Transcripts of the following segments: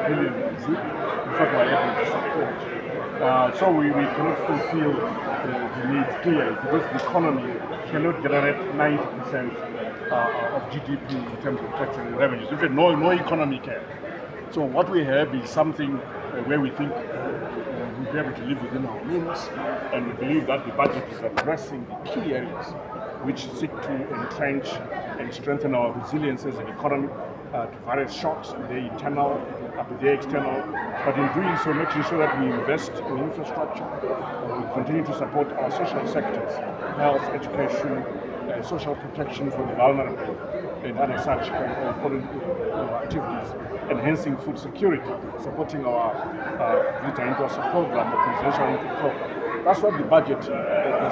billion is it? In fact, we're able to support. So we cannot fulfill the needs clearly because the economy cannot generate 90% of GDP in terms of tax and revenues. In fact, no economy can. So what we have is something where we think we'll be able to live within our means, and we believe that the budget is addressing the key areas which seek to entrench and strengthen our resilience as an economy to various shocks, be they internal, be they external, but in doing so, making sure that we invest in infrastructure, we continue to support our social sectors, health, education, social protection for the vulnerable, and other such important activities, enhancing food security, supporting our Vita Indosa program, the presidential input program. That's what the budget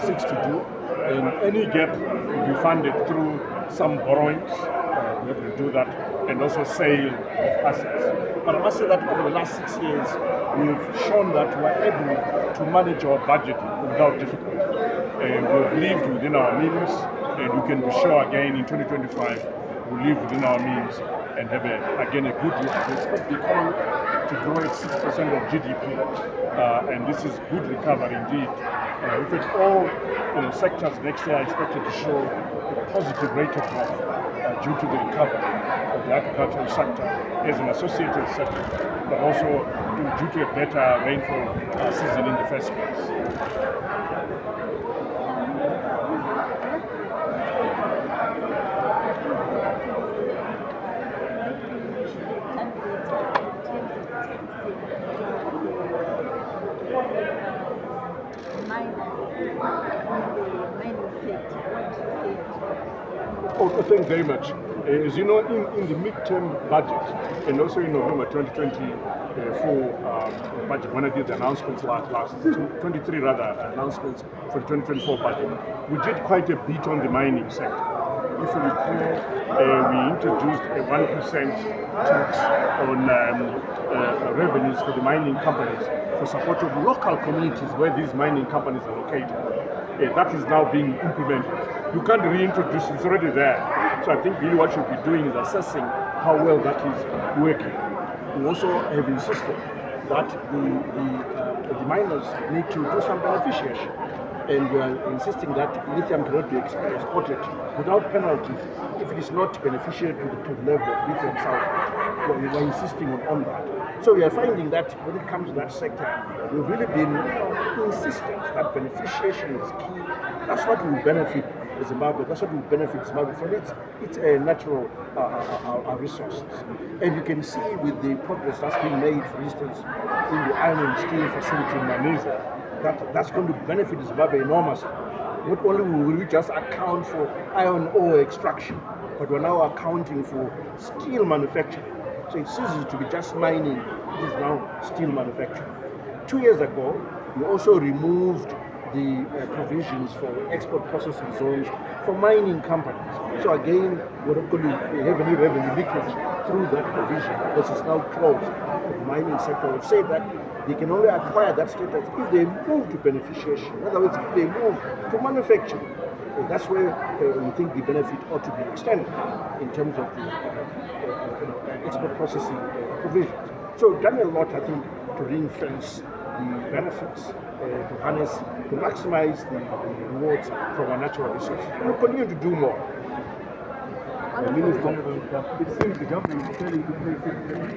seeks to do, and any gap will be funded through some borrowings, we have to do that, and also sale of assets. But I must say that over the last 6 years, we've shown that we're able to manage our budget without difficulty. We've lived within our means, and we can be sure again in 2025 we'll live within our means and have again a good year. We expect the economy to grow at 6% of GDP, and this is good recovery indeed. In fact, all sectors next year are expected to show a positive rate of growth due to the recovery of the agricultural sector as an associated sector, but also due to a better rainfall season in the first place. Oh, thank you very much. As you know, in the midterm budget, and also in November 2024 budget, when I did the announcements last 23 announcements for the 2024 budget, we did quite a bit on the mining sector. If you recall, we introduced a 1% tax on revenues for the mining companies for support of local communities where these mining companies are located. That is now being implemented. You can't reintroduce it, it's already there. So I think really what you'll be doing is assessing how well that is working. We also have insisted that the miners need to do some beneficiation. And we are insisting that lithium cannot be exported without penalties if it is not beneficial to the level of lithium sulfate. We are insisting on that. So we are finding that when it comes to that sector, we've really been insistent that beneficiation is key. That's what will benefit Zimbabwe. That's what will benefit Zimbabwe from its natural resources. And you can see with the progress that's been made, for instance, in the iron and steel facility in Malaysia, that's going to benefit Zimbabwe enormously. Not only will we just account for iron ore extraction, but we're now accounting for steel manufacturing. So it ceases to be just mining, it is now steel manufacturing. 2 years ago, we also removed the provisions for export processing zones for mining companies. So again, we're not going to have any revenue leakage through that provision because it's now closed. The mining sector will say that they can only acquire that status if they move to beneficiation. In other words, if they move to manufacturing. That's where we think the benefit ought to be extended in terms of the export processing provisions. So we've done a lot, I think, to ring-fence the benefits, to harness, to maximize the rewards from our natural resources. We'll continue to do more. Minister, it seems the government is failing to pay citizens.